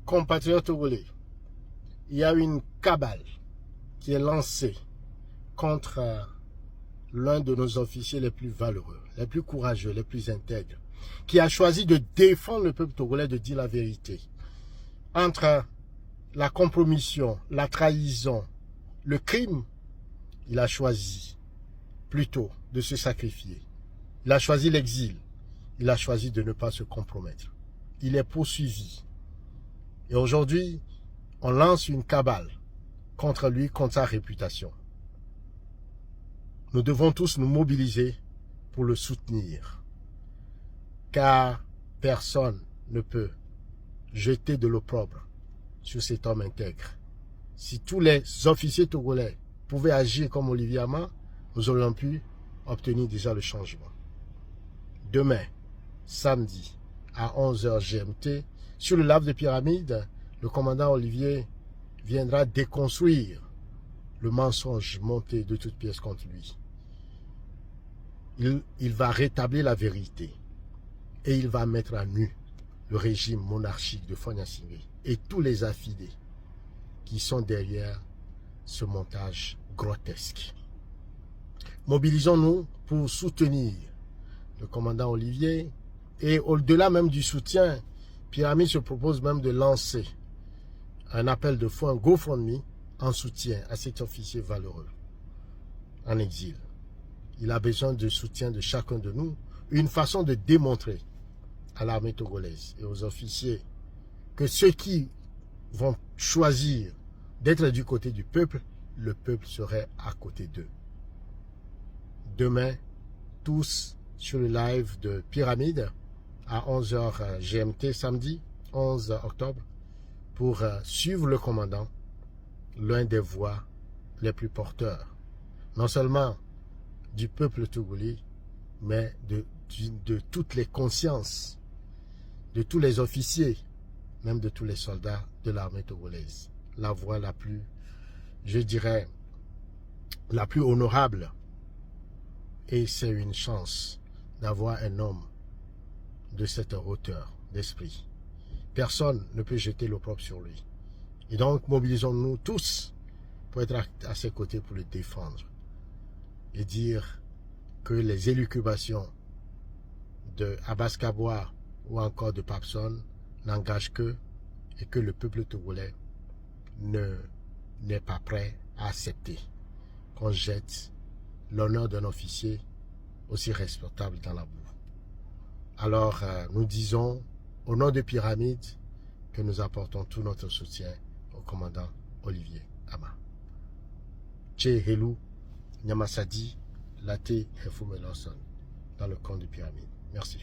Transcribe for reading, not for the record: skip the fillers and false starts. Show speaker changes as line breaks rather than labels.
compatriotes togolais, il y a une cabale qui est lancée contre l'un de nos officiers les plus valeureux, les plus courageux, les plus intègres, qui a choisi de défendre le peuple togolais, de dire la vérité. Entre la compromission, la trahison, le crime, il a choisi plutôt de se sacrifier. Il a choisi l'exil. Il a choisi de ne pas se compromettre. Il est poursuivi. Et aujourd'hui, on lance une cabale contre lui, contre sa réputation. Nous devons tous nous mobiliser pour le soutenir. Car personne ne peut jeter de l'opprobre sur cet homme intègre. Si tous les officiers togolais pouvaient agir comme Olivier Ama, nous aurions pu obtenir déjà le changement. Demain, samedi, à 11h GMT, sur le lac de Pyramide, le commandant Olivier viendra déconstruire le mensonge monté de toutes pièces contre lui. Il va rétablir la vérité et il va mettre à nu le régime monarchique de Fagne Singbe et tous les affidés qui sont derrière ce montage grotesque. Mobilisons-nous pour soutenir le commandant Olivier et au-delà même du soutien, Pyramide se propose même de lancer un appel de fonds, un GoFundMe en soutien à cet officier valeureux en exil. Il a besoin de soutien de chacun de nous, une façon de démontrer à l'armée togolaise et aux officiers que ceux qui vont choisir d'être du côté du peuple, le peuple serait à côté d'eux. Demain, tous sur le live de Pyramide à 11h GMT, samedi 11 octobre, pour suivre le commandant, l'un des voix les plus porteurs, non seulement du peuple togolais, mais de toutes les consciences, de tous les officiers, même de tous les soldats de l'armée togolaise. La voix la plus, je dirais, la plus honorable. Et c'est une chance d'avoir un homme de cette hauteur d'esprit. Personne ne peut jeter l'opprobre sur lui. Et donc, mobilisons-nous tous pour être à ses côtés pour le défendre. Et dire que les élucubrations de Abbas Kaboa ou encore de Papson n'engagent que et que le peuple togolais n'est pas prêt à accepter qu'on jette l'honneur d'un officier aussi respectable dans la boue. Alors, nous disons, au nom de Pyramide, que nous apportons tout notre soutien au commandant Olivier Ama. Tché Helou, Nyamasadi, Laté et Fume Lawson, dans le camp de Pyramide. Merci.